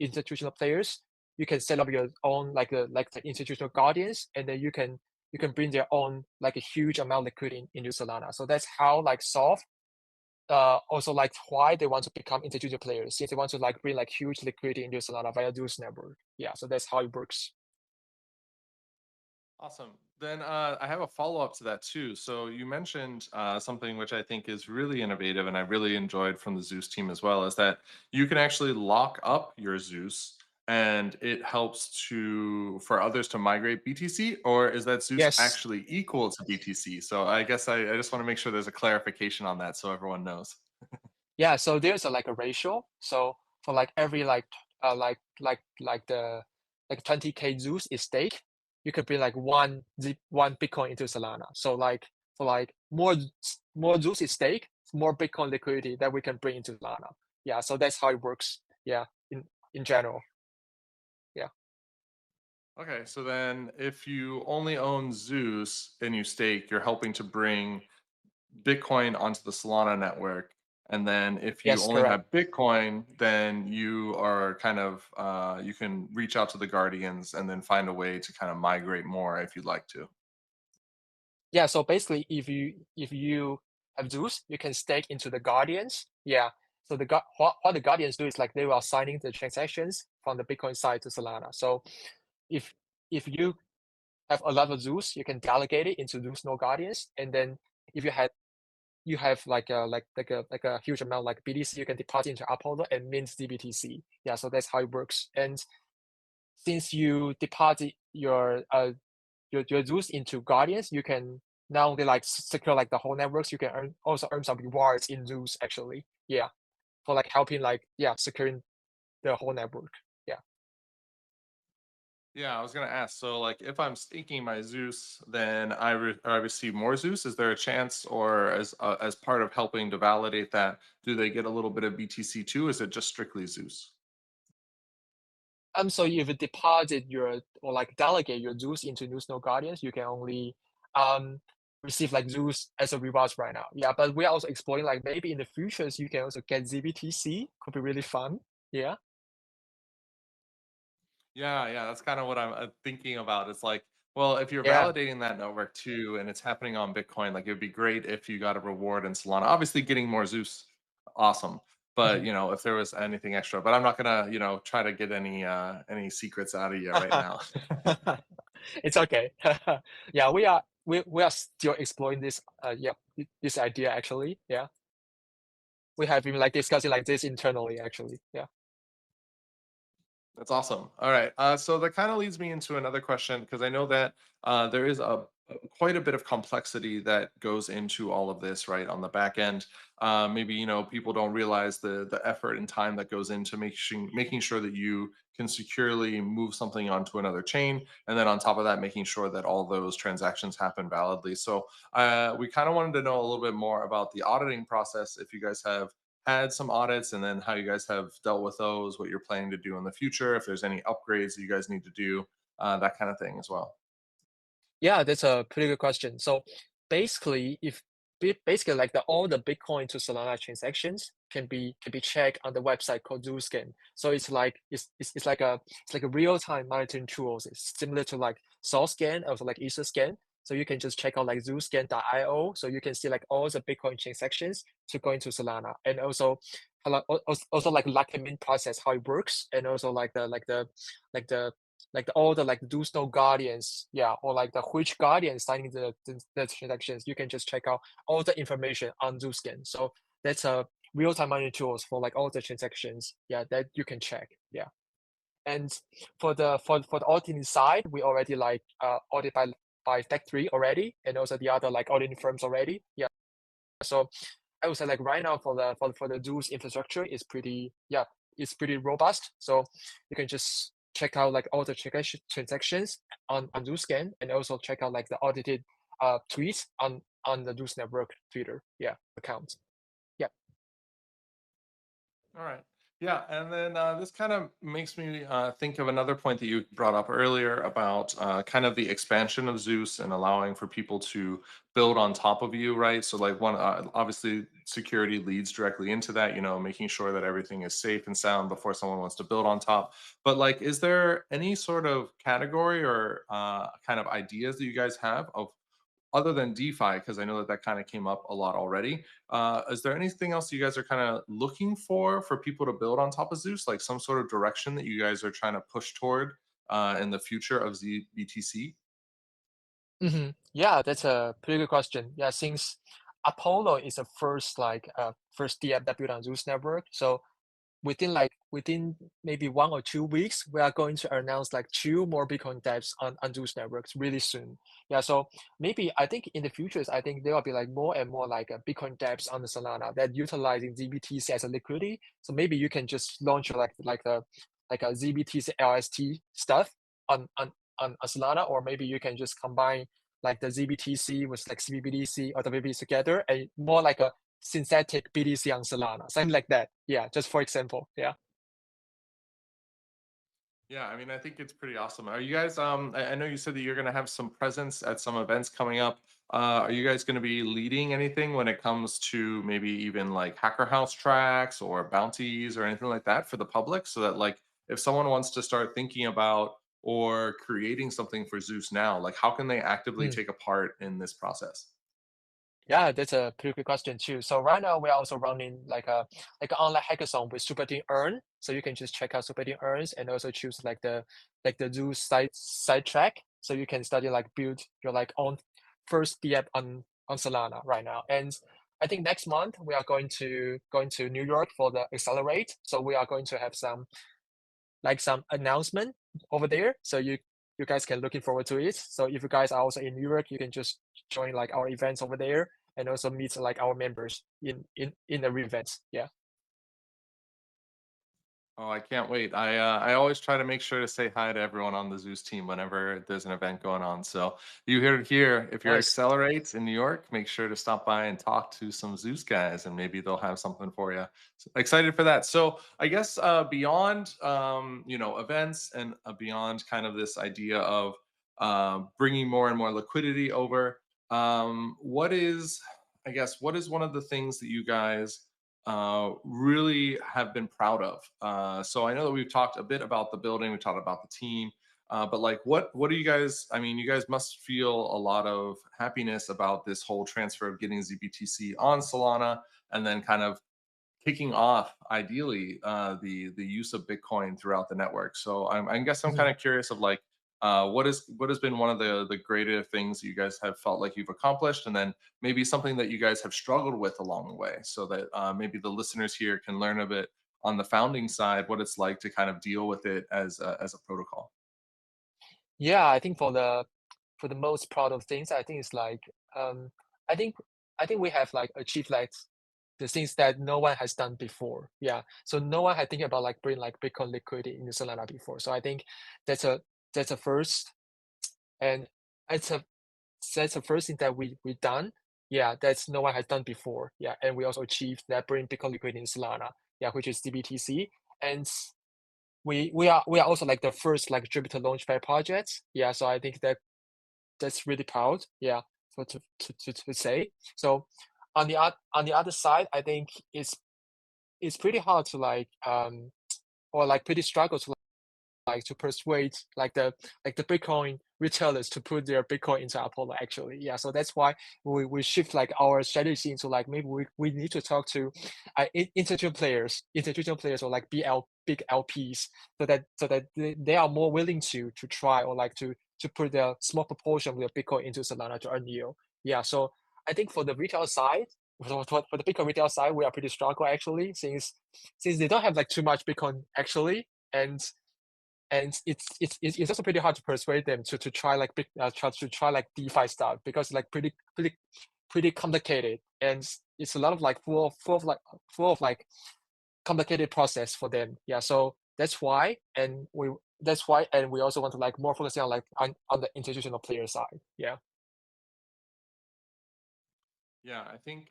institutional players, you can set up your own like the institutional guardians, and then you can bring their own like a huge amount of liquidity into Solana. So that's how like solve also like why they want to become individual players, since they want to like bring like huge liquidity into Solana via Zeus network. Yeah, so that's how it works. Awesome. Then I have a follow up to that too. So you mentioned something which I think is really innovative, and I really enjoyed from the Zeus team as well, is that you can actually lock up your Zeus, and it helps to for others to migrate BTC, or is that Zeus Yes. actually equal to BTC? So I guess I just want to make sure there's a clarification on that so everyone knows. Yeah, so there's a like a ratio. So for like every like the like 20K Zeus is stake, you could bring like one Bitcoin into Solana. So like for like more Zeus is stake, more Bitcoin liquidity that we can bring into Solana. Yeah, so that's how it works. Yeah, in general. Yeah. Okay, so then if you only own Zeus and you stake, you're helping to bring Bitcoin onto the Solana network. And then if you Yes, only correct. have Bitcoin, then you are kind of you can reach out to the Guardians and then find a way to kind of migrate more if you'd like to. Yeah, so basically, if you have Zeus, you can stake into the Guardians. Yeah. So what the Guardians do is like they are signing the transactions from the Bitcoin side to Solana. So if if you have a lot of Zeus, you can delegate it into Zeus node Guardians, and then if you have like a huge amount like BTC, you can deposit into Upholder and mint DBTC. Yeah, so that's how it works. And since you deposit your Zeus into Guardians, you can not only like secure like the whole networks, you can also earn some rewards in Zeus actually. Yeah, for like helping like securing the whole network. Yeah. Yeah, I was gonna ask. So, like, if I'm staking my Zeus, then I receive more Zeus. Is there a chance, or as part of helping to validate that, do they get a little bit of BTC too? Is it just strictly Zeus? So if you deposit your or like delegate your Zeus into Zeus node Guardians, you can only um receive like Zeus as a rewards right now. Yeah, but we are also exploring like maybe in the futures you can also get ZBTC. Could be really fun. Yeah. Yeah, yeah, that's kind of what I'm thinking about. It's like, well, if you're Yeah. validating that network too, and it's happening on Bitcoin, like it would be great if you got a reward in Solana. Obviously, getting more Zeus, awesome. But Mhm. if there was anything extra, but I'm not gonna, try to get any secrets out of you right now. It's okay. Yeah, we are still exploring this this idea actually. Yeah. We have been like discussing like this internally actually. Yeah. That's awesome. All right. So that kind of leads me into another question because I know that there is quite a bit of complexity that goes into all of this, right? On the back end, maybe people don't realize the effort and time that goes into making sure that you can securely move something onto another chain, and then on top of that, making sure that all those transactions happen validly. So we kind of wanted to know a little bit more about the auditing process. If you guys have had some audits and then how you guys have dealt with those, what you're planning to do in the future, if there's any upgrades that you guys need to do, that kind of thing as well. Yeah, that's a pretty good question. So basically, if basically like all the Bitcoin to Solana transactions can be checked on the website called Zscan. So it's like a real time monitoring tools. It's similar to like SolScan or like EtherScan. So you can just check out like Zscan.io. So you can see like all the Bitcoin transactions to go into Solana, and also also like mint process how it works, and also like the all the like those no guardians, yeah, or like the which guardian signing the transactions, you can just check out all the information on Zuscan. So that's a real-time monitoring tools for like all the transactions, yeah, that you can check, yeah. And for the auditing side, we already like audit by Tech3 already, and also the other like auditing firms already, yeah. So I would say like right now for the Zeus infrastructure is pretty it's pretty robust. So you can just check out like all the transactions on Zeus and also check out like the audited tweets on the Zeus network Twitter account. Yeah. All right. Yeah, and then this kind of makes me think of another point that you brought up earlier about kind of the expansion of Zeus and allowing for people to build on top of you, right? So, like, one obviously security leads directly into that, you know, making sure that everything is safe and sound before someone wants to build on top. But, like, is there any sort of category or kind of ideas that you guys have of other than DeFi, because I know that that kind of came up a lot already. Is there anything else you guys are kind of looking for people to build on top of Zeus, like some sort of direction that you guys are trying to push toward in the future of ZBTC? Yeah, that's a pretty good question. Yeah, since Apollo is the first first DApp that built on Zeus network, so within maybe 1 or 2 weeks, we are going to announce like two more Bitcoin dApps on Zeus networks really soon. Yeah, so maybe I think in the futures, I think there will be like more and more Bitcoin dApps on the Solana that utilizing ZBTC as a liquidity. So maybe you can just launch like a ZBTC LST stuff on on on Solana, or maybe you can just combine like the ZBTC with like CBBTC or WBTC together, and more like a synthetic BTC on Solana, something like that. Yeah, just for example. Yeah. Yeah, I mean, I think it's pretty awesome. Are you guys? I know you said that you're going to have some presence at some events coming up. Are you guys going to be leading anything when it comes to maybe even like hacker house tracks or bounties or anything like that for the public, so that like if someone wants to start thinking about or creating something for Zeus now, like how can they actively Mm. take a part in this process? Yeah, that's a pretty good question too. So right now we're also running like an online hackathon with Super Team Earn. So you can just check out Super Team Earns and also choose like the Zoo side track. So you can study like build your like own first DApp on Solana right now. And I think next month we are going to New York for the Accelerate. So we are going to have some announcement over there. So you guys can looking forward to it. So if you guys are also in New York, you can just join like our events over there and also meet like our members in the events. Yeah. Oh, I can't wait. I always try to make sure to say hi to everyone on the Zeus team whenever there's an event going on. So you hear it here. If you're Nice. Accelerates in New York, make sure to stop by and talk to some Zeus guys, and maybe they'll have something for you. So excited for that. So I guess beyond you know, events and beyond kind of this idea of bringing more and more liquidity over, what is, I guess, what is one of the things that you guys really have been proud of. So I know that we've talked a bit about the building, we talked about the team, but like, what do you guys? I mean, you guys must feel a lot of happiness about this whole transfer of getting ZBTC on Solana, and then kind of kicking off ideally the use of Bitcoin throughout the network. So I guess I'm kind Mhm. of curious of like what has been one of the greater things you guys have felt like you've accomplished, and then maybe something that you guys have struggled with along the way, so that maybe the listeners here can learn a bit on the founding side what it's like to kind of deal with it as a protocol. Yeah, I think for the most proud of things, I think it's like um I think I think we have like achieved like the things that no one has done before. Yeah. So no one had thinking about like bring like Bitcoin liquidity into Solana before. So I think that's a that's a first. And it's a that's the first thing that we done. Yeah, that's no one has done before. Yeah, and we also achieved that bring Bitcoin liquidity in Solana. Yeah, which is DBTC, and we are also like the first like Jupiter Launchpad project. Yeah, so I think that's really proud. Yeah, for to say. So on the other side, I think it's pretty hard to or like pretty struggle to like to persuade like the Bitcoin retailers to put their Bitcoin into Apollo actually. Yeah. So that's why we shift like our strategy into like maybe we need to talk to institutional players or like big LPs so that they are more willing to try or like to put their small proportion of their Bitcoin into Solana to earn yield. Yeah. So I think for the retail side, for the Bitcoin retail side, we are pretty struggle actually since they don't have like too much Bitcoin actually. And it's also pretty hard to persuade them to try like try like DeFi stuff because like pretty complicated, and it's a lot of like full of like complicated process for them. Yeah, so that's why, and we also want to like more focusing on like on the institutional player side. Yeah. Yeah, I think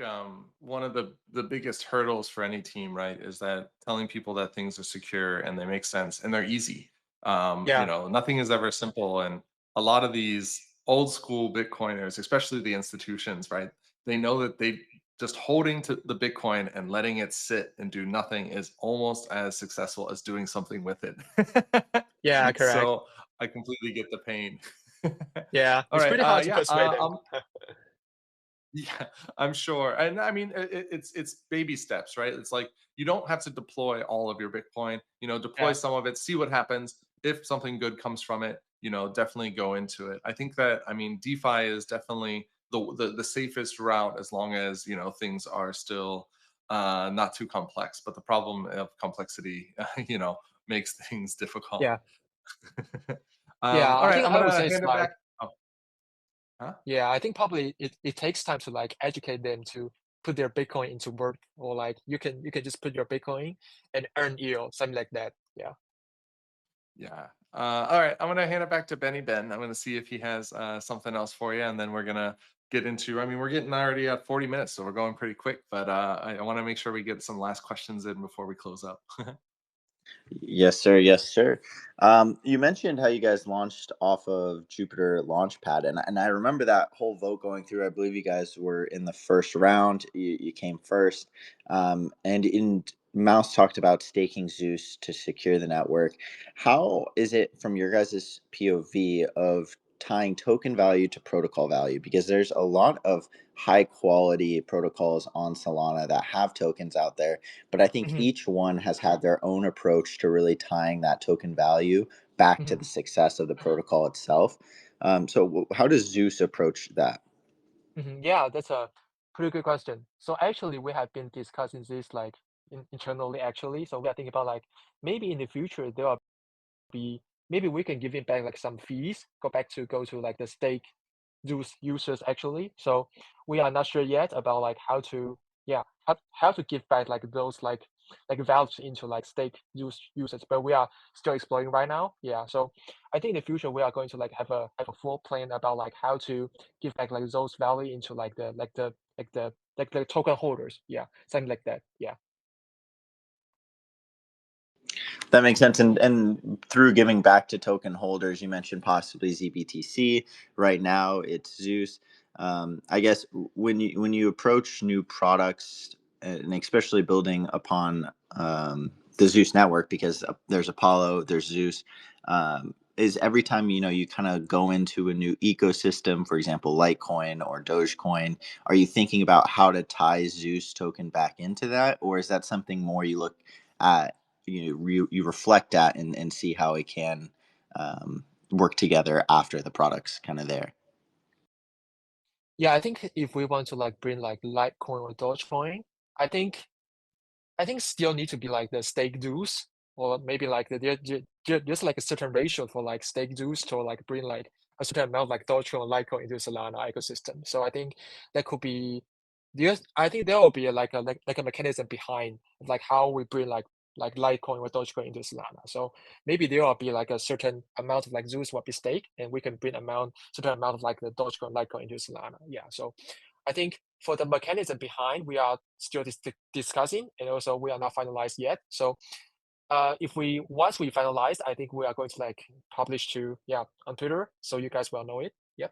one of the biggest hurdles for any team, right, is that telling people that things are secure and they make sense and they're easy. Yeah, Nothing is ever simple, and a lot of these old school Bitcoiners, especially the institutions, right, they know that they just holding to the Bitcoin and letting it sit and do nothing is almost as successful as doing something with it. yeah, correct. So I completely get the pain. Yeah, All it's right. pretty hard to Yeah. persuade them. Yeah, I'm sure. And I mean, it's baby steps, right? It's like you don't have to deploy all of your Bitcoin. Deploy Yeah, some of it, see what happens. If something good comes from it, definitely go into it. I think that I mean, DeFi is definitely the safest route as long as things are still not too complex. But the problem of complexity, makes things difficult. yeah, yeah. All I right, think I'm I would gonna say it's hand it like, back. Oh, huh? yeah, I think probably it takes time to like educate them to put their Bitcoin into work, or like you can just put your Bitcoin and earn yield, something like that. Yeah. Yeah. All right. I'm gonna hand it back to Benny Ben. I'm gonna see if he has something else for you, and then we're gonna get into. I mean, we're getting already at 40 minutes, so we're going pretty quick. But I want to make sure we get some last questions in before we close up. Yes, sir. Yes, sir. You mentioned how you guys launched off of Jupiter Launchpad, and I remember that whole vote going through. I believe you guys were in the first round. You came first, and in Mouse talked about staking Zeus to secure the network. How is it from your guys' POV of tying token value to protocol value? Because there's a lot of high quality protocols on Solana that have tokens out there, but I think Hmm. each one has had their own approach to really tying that token value back to Hmm. the success of the protocol itself. How does Zeus approach that? Hmm. Yeah, that's a pretty good question. So actually, we have been discussing this like internally actually. So we are thinking about like maybe in the future there will be, maybe we can give it back like some fees, go to like the stake those users actually. So we are not sure yet about like how to, yeah, how to give back like those like values into like stake users, but we are still exploring right now. Yeah. So I think in the future we are going to like have a full plan about like how to give back like those value into like the token holders. Yeah. Something like that. Yeah. That makes sense. And through giving back to token holders, you mentioned possibly ZBTC. Right now, it's Zeus. I guess when you approach new products, and especially building upon the Zeus network, because there's Apollo, there's Zeus. Is every time you kind of go into a new ecosystem, for example, Litecoin or Dogecoin, are you thinking about how to tie Zeus token back into that, or is that something more you look at, you reflect at, and see how it can work together after the product's kind of there? Yeah. I think if we want to like bring like Litecoin or Dogecoin, I think I think still need to be like the stake dues, or maybe like there's like a certain ratio for like stake dues to like bring like a certain amount of like Dogecoin or Litecoin into Solana ecosystem. So I think that could be I think there will be like a mechanism behind like how we bring like Litecoin or Dogecoin into Solana. So maybe there will be like a certain amount of like Zeus will be stake, and we can bring certain amount of like the Dogecoin, Litecoin into Solana. Yeah. So I think for the mechanism behind, we are still discussing, and also we are not finalized yet. So if we once we finalize, I think we are going to like publish to, yeah, on Twitter, so you guys will know it. Yep.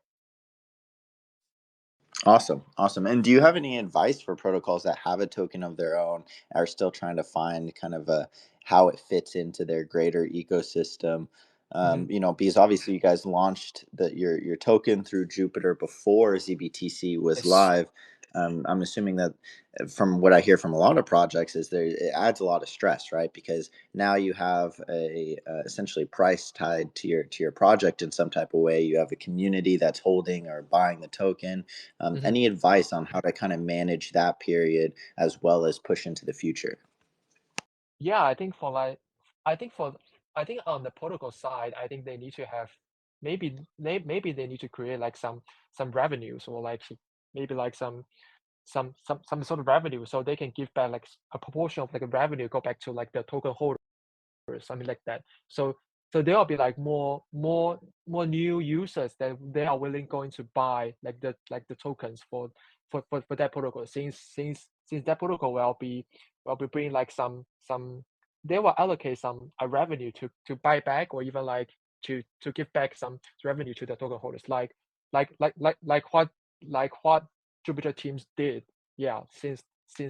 Awesome, awesome. And do you have any advice for protocols that have a token of their own, are still trying to find kind of a how it fits into their greater ecosystem? Hmm. Because obviously you guys launched your token through Jupiter before ZBTC was Yes. live. I'm assuming that, from what I hear from a lot of projects, is there it adds a lot of stress, right? Because now you have a essentially price tied to your project in some type of way. You have a community that's holding or buying the token. Hmm. Any advice on how to kind of manage that period as well as push into the future? Yeah, I think for, I think on the protocol side, I think they need to have, maybe they need to create like some revenues, or like maybe like some sort of revenue, so they can give back like a proportion of like a revenue go back to like the token holder, something like that. So So there will be like more new users that they are willing going to buy like the tokens for that protocol, since that protocol will be bringing like some they will allocate some revenue to buy back, or even like to give back some revenue to the token holders, like what Jupiter teams did. Yeah, since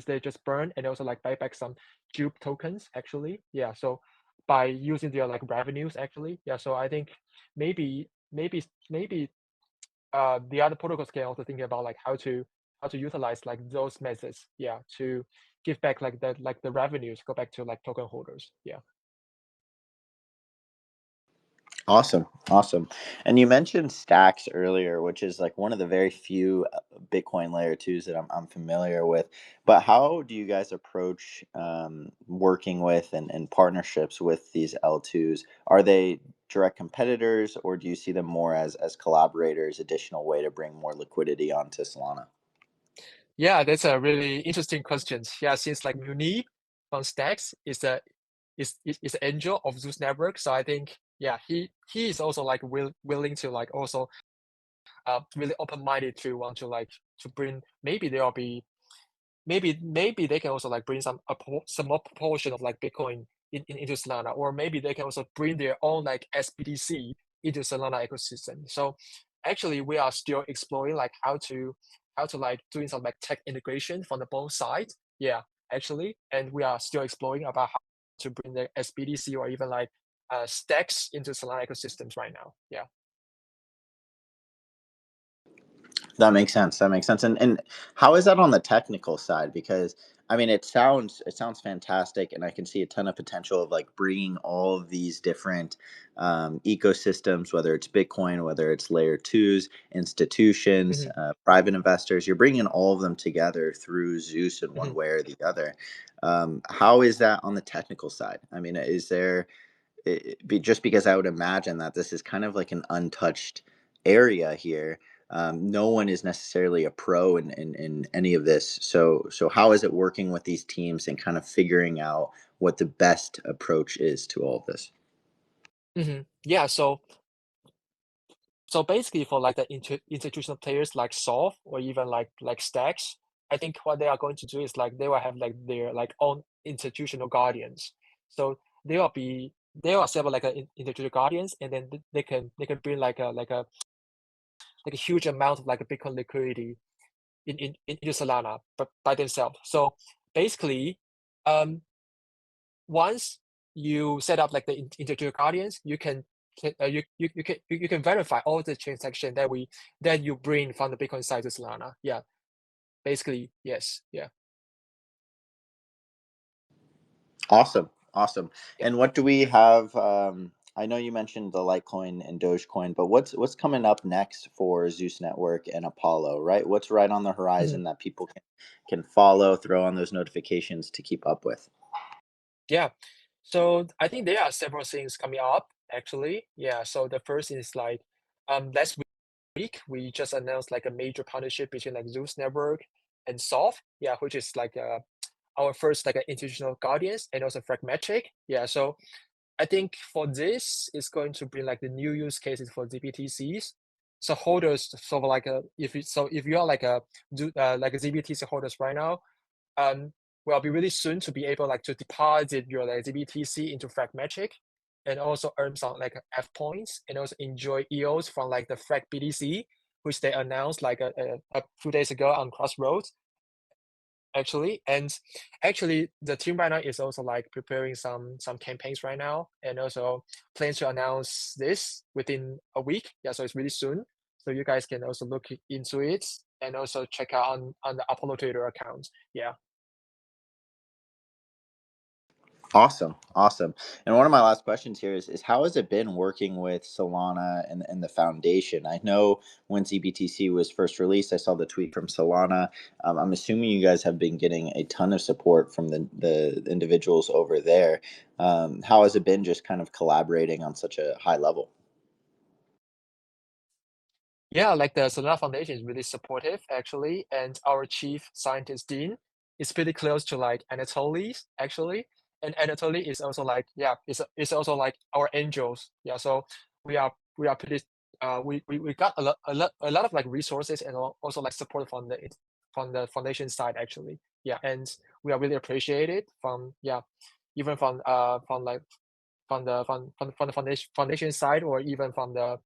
they just burn and also like buy back some Jupe tokens actually. Yeah, so by using their like revenues actually. Yeah, so I think maybe the other protocols can also think about like how to utilize like those methods, yeah, to give back like the revenues go back to like token holders. Yeah. Awesome, awesome. And you mentioned stacks earlier, which is like one of the very few Bitcoin layer twos that I'm familiar with. But how do you guys approach working with and partnerships with these L2s? Are they direct competitors, or do you see them more as collaborators, additional way to bring more liquidity onto Solana? Yeah, that's a really interesting question. Yeah, since like Muni from Stacks is an angel of Zeus network, so I think yeah, he is also like willing to like also really open minded to want to like to bring, maybe there will be, maybe they can also like bring some more proportion of like Bitcoin into Solana, or maybe they can also bring their own like SBDC into Solana ecosystem. So actually, we are still exploring like how to like doing some like tech integration from the both sides. Yeah, actually, and we are still exploring about how to bring the SBDC or even like stacks into Solana ecosystems right now. Yeah. That makes sense. That makes sense. And how is that on the technical side? Because I mean, it sounds fantastic, and I can see a ton of potential of like bringing all of these different ecosystems, whether it's Bitcoin, whether it's layer twos, institutions, Hmm. private investors. You're bringing all of them together through Zeus in one Hmm. way or the other. How is that on the technical side? I mean, is there just because I would imagine that this is kind of like an untouched area here. No one is necessarily a pro in any of this. So how is it working with these teams and kind of figuring out what the best approach is to all of this? Yeah. So basically, for like the institutional players like Solve or even like Stacks, I think what they are going to do is like they will have like their like own institutional guardians. So they will serve like a institutional guardians, and then they can bring like a huge amount of like a Bitcoin liquidity into Solana, but by themselves. So basically, um, once you set up like the integer guardians, you can verify all the transaction that you bring from the Bitcoin side to Solana. Yeah, basically, yes. Yeah, Awesome, awesome. yeah. And what do we have? I know you mentioned the Litecoin and Dogecoin, but what's coming up next for Zeus Network and Apollo? Right, what's right on the Mhm. horizon that people can follow, throw on those notifications to keep up with? Yeah. So I think there are several things coming up actually. Yeah. So the first is like last week we just announced like a major partnership between like Zeus Network and Solve. Yeah, which is like our first like institutional guardians and also Fragmatic. Yeah. So I think for this, it's going to bring like the new use cases for ZBTCs. So holders, sort of like if you are like like a ZBTC holders right now, um, will be really soon to be able like to deposit your like ZBTC into Fragmatic, and also earn some like F points, and also enjoy EOS from like the Frag BTC, which they announced like a few days ago on Crossroads actually. And actually the team right now is also like preparing some campaigns right now, and also plans to announce this within a week. Yeah, so it's really soon, so you guys can also look into it and also check out on the Apollo Twitter account. Yeah. Awesome, awesome. And one of my last questions here is how has it been working with Solana and the foundation? I know when ZBTC was first released, I saw the tweet from Solana. I'm assuming you guys have been getting a ton of support from the individuals over there. How has it been just kind of collaborating on such a high level? Yeah, like the Solana Foundation is really supportive actually, and our chief scientist Dean is pretty close to like Anatoly actually, and Anatoly is also like, yeah, it's also like our angels. Yeah, so we are pretty we got a lot of like resources and also like support from the foundation side actually. Yeah, and we are really appreciated from, yeah, even from like from the foundation side, or even from the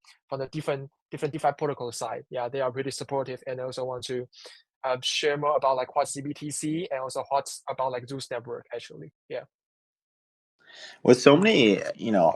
different DeFi protocol side. Yeah, they are really supportive and also want to share more about like what's CBTC and also what's about like Zeus network actually. Yeah. With so many,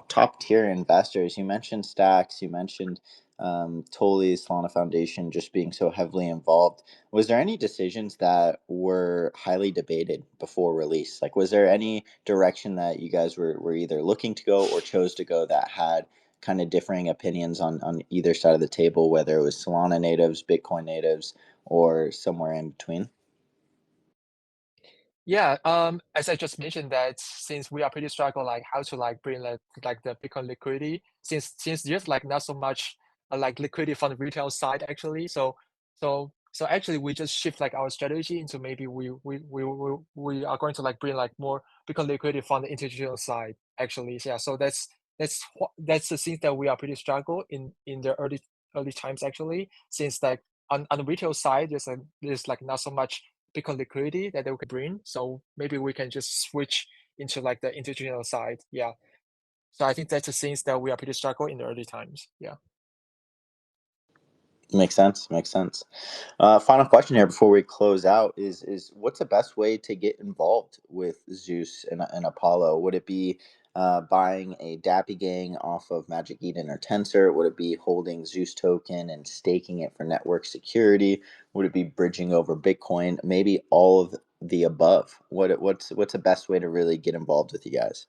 top tier investors, you mentioned Stacks, you mentioned Tolly, Solana Foundation, just being so heavily involved. Was there any decisions that were highly debated before release? Like, was there any direction that you guys were either looking to go or chose to go that had kind of differing opinions on either side of the table, whether it was Solana natives, Bitcoin natives, or somewhere in between? Yeah, as I just mentioned that since we are pretty struggle like how to like bring like the Bitcoin liquidity, since there's like not so much like liquidity from the retail side actually. So actually we just shift like our strategy into maybe we are going to like bring like more Bitcoin liquidity from the institutional side actually. So yeah, so that's the thing that we are pretty struggle in the early times actually, since like on the retail side there's like not so much Bitcoin liquidity that they could bring. So maybe we can just switch into like the institutional side. Yeah. So I think that's the things that we are pretty struggle in the early times. Yeah. Makes sense. Makes sense. Final question here before we close out is what's the best way to get involved with Zeus and Apollo? Would it be buying a Dappy Gang off of Magic Eden or Tensor? Would it be holding Zeus token and staking it for network security? Would it be bridging over Bitcoin? Maybe all of the above. What's the best way to really get involved with you guys?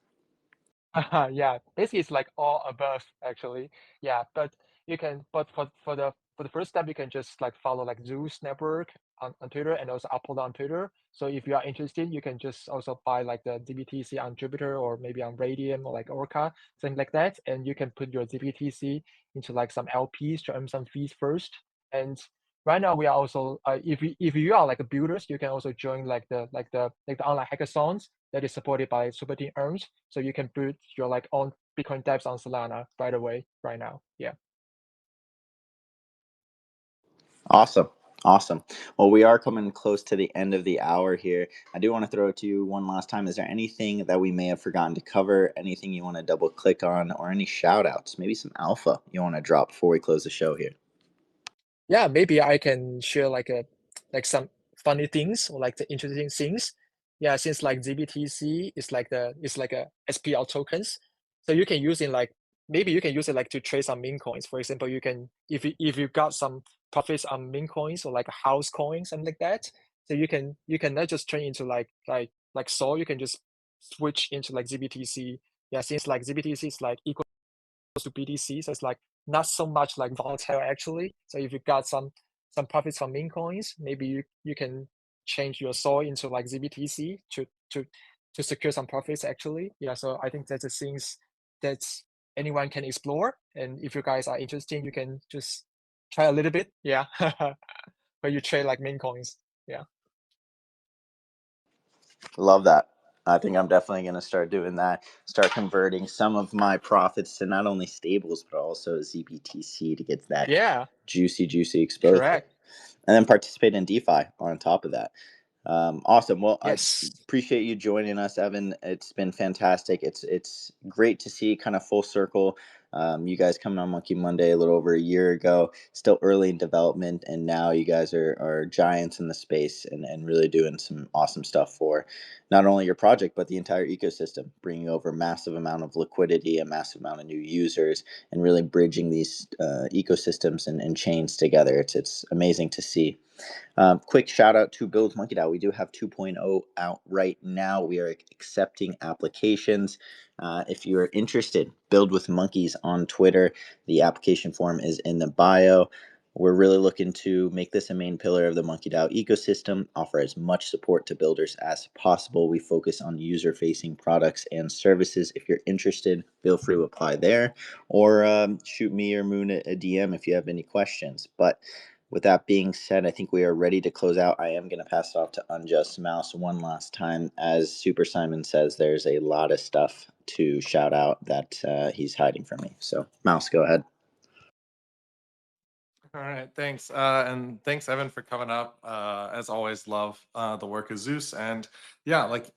Yeah, this is like all above actually. Yeah, but you can, but for the first step, you can just like follow like Zeus network on Twitter and also upload on Twitter. So if you are interested, you can just also buy like the DBTC on Jupiter or maybe on Radium or like Orca, something like that, and you can put your DBTC into like some LPs to earn some fees first. And right now we are also if you are like a builders, you can also join like the online hackathons that is supported by Super Team Earns, so you can build your like own Bitcoin dApps on Solana right away, right now. Yeah. Awesome. Awesome. Well, we are coming close to the end of the hour here. I do want to throw it to you one last time. Is there anything that we may have forgotten to cover? Anything you want to double click on, or any shout outs? Maybe some alpha you want to drop before we close the show here? Yeah, maybe I can share like some funny things or like the interesting things. Yeah, since like ZBTC is like it's like a SPL tokens, so you can use it like maybe you can use it like to trade some meme coins. For example, you can if you got some profits on meme coins or like a house coin, something like that. So you can not just turn into like Sol, you can just switch into like ZBTC. Yeah, since like ZBTC is like equal to BTC, so it's like not so much like volatile actually. So if you got some profits from meme coins, maybe you can change your SOL into like ZBTC to secure some profits actually. Yeah, so I think that's the things that anyone can explore. And if you guys are interested, you can just try a little bit. Yeah, where you trade like meme coins. Yeah. Love that. I think I'm definitely going to start doing that. Start converting some of my profits to not only stables, but also ZBTC to get that Yeah. juicy exposure. Correct. And then participate in DeFi on top of that. Awesome. Well, I Yes. appreciate you joining us, Evan. It's been fantastic. It's great to see kind of full circle. You guys coming on Monkey Monday a little over a year ago, still early in development, and now you guys are giants in the space and really doing some awesome stuff for not only your project but the entire ecosystem, bringing over massive amount of liquidity, a massive amount of new users, and really bridging these ecosystems and chains together. It's amazing to see. Quick shout out to Build Monkey DAO. We do have 2.0 out right now. We are accepting applications. If you are interested, Build with Monkeys on Twitter. The application form is in the bio. We're really looking to make this a main pillar of the Monkey DAO ecosystem, offer as much support to builders as possible. We focus on user facing products and services. If you're interested, feel free to apply there or shoot me or Moon a DM if you have any questions. But With that being said, I think we are ready to close out. I am going to pass it off to Unjust Mouse one last time. As Super Simon says, there's a lot of stuff to shout out that he's hiding from me. So, Mouse, go ahead. All right, thanks. And thanks, Evan, for coming up. As always, love the work of Zeus. And yeah, like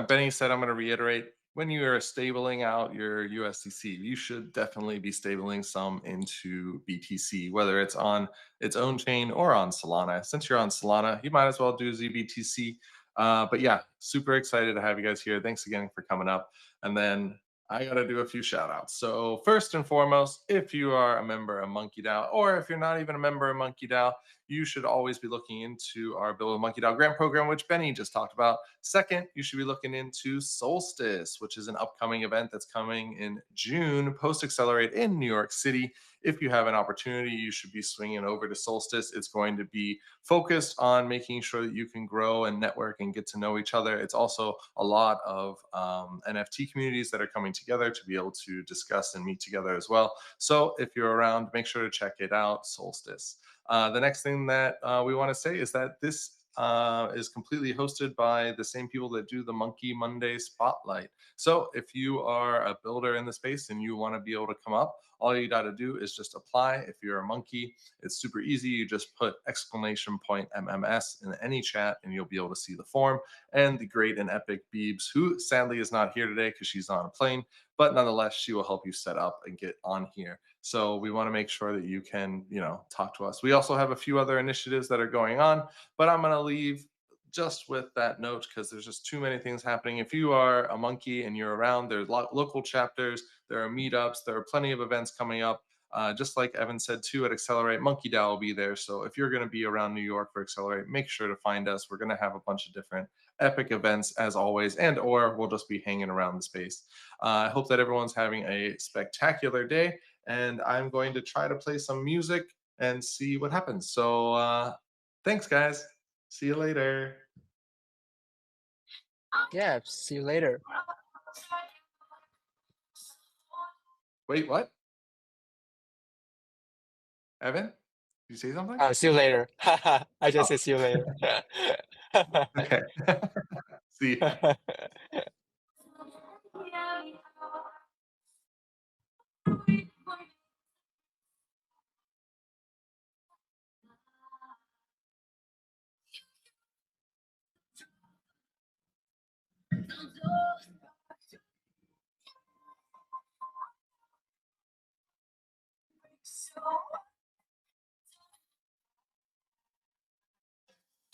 Benny said, I'm going to reiterate, when you are stabling out your USDC, you should definitely be stabling some into BTC, whether it's on its own chain or on Solana. Since you're on Solana, you might as well do ZBTC. But yeah, super excited to have you guys here. Thanks again for coming up. And then I got to do a few shout outs. So, first and foremost, if you are a member of Monkey DAO, or if you're not even a member of Monkey DAO, you should always be looking into our Build a Monkey DAO grant program, which Benny just talked about. Second, you should be looking into Solstice, which is an upcoming event that's coming in June, post Accelerate in New York City. If you have an opportunity, you should be swinging over to Solstice. It's going to be focused on making sure that you can grow and network and get to know each other. It's also a lot of NFT communities that are coming together to be able to discuss and meet together as well. So if you're around, make sure to check it out, Solstice. The next thing that we want to say is that this is completely hosted by the same people that do the Monkey Monday Spotlight. So if you are a builder in the space and you want to be able to come up, all you got to do is just apply. If you're a monkey, it's super easy. You just put exclamation point MMS in any chat and you'll be able to see the form. And the great and epic Beebs, who sadly is not here today because she's on a plane, but nonetheless, she will help you set up and get on here. So we want to make sure that you can, talk to us. We also have a few other initiatives that are going on, but I'm going to leave just with that note because there's just too many things happening. If you are a monkey and you're around, there's local chapters, there are meetups, there are plenty of events coming up. Just like Evan said too, at Accelerate, Monkey DAO will be there. So if you're going to be around New York for Accelerate, make sure to find us. We're going to have a bunch of different epic events as always, and or we'll just be hanging around the space. I hope that everyone's having a spectacular day, and I'm going to try to play some music and see what happens. So thanks, guys. See you later. Yeah, see you later. Wait, what? Evan, did you say something? See you later. I just Oh, said see you later. okay. See ya.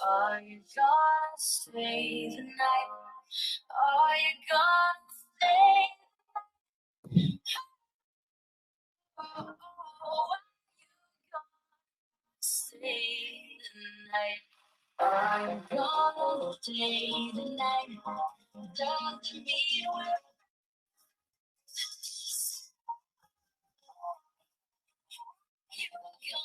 Are you gonna stay the night? Are you gonna stay? Oh, are you gonna stay the night? Are you gonna stay the night? Don't you mean well? You're gonna stay.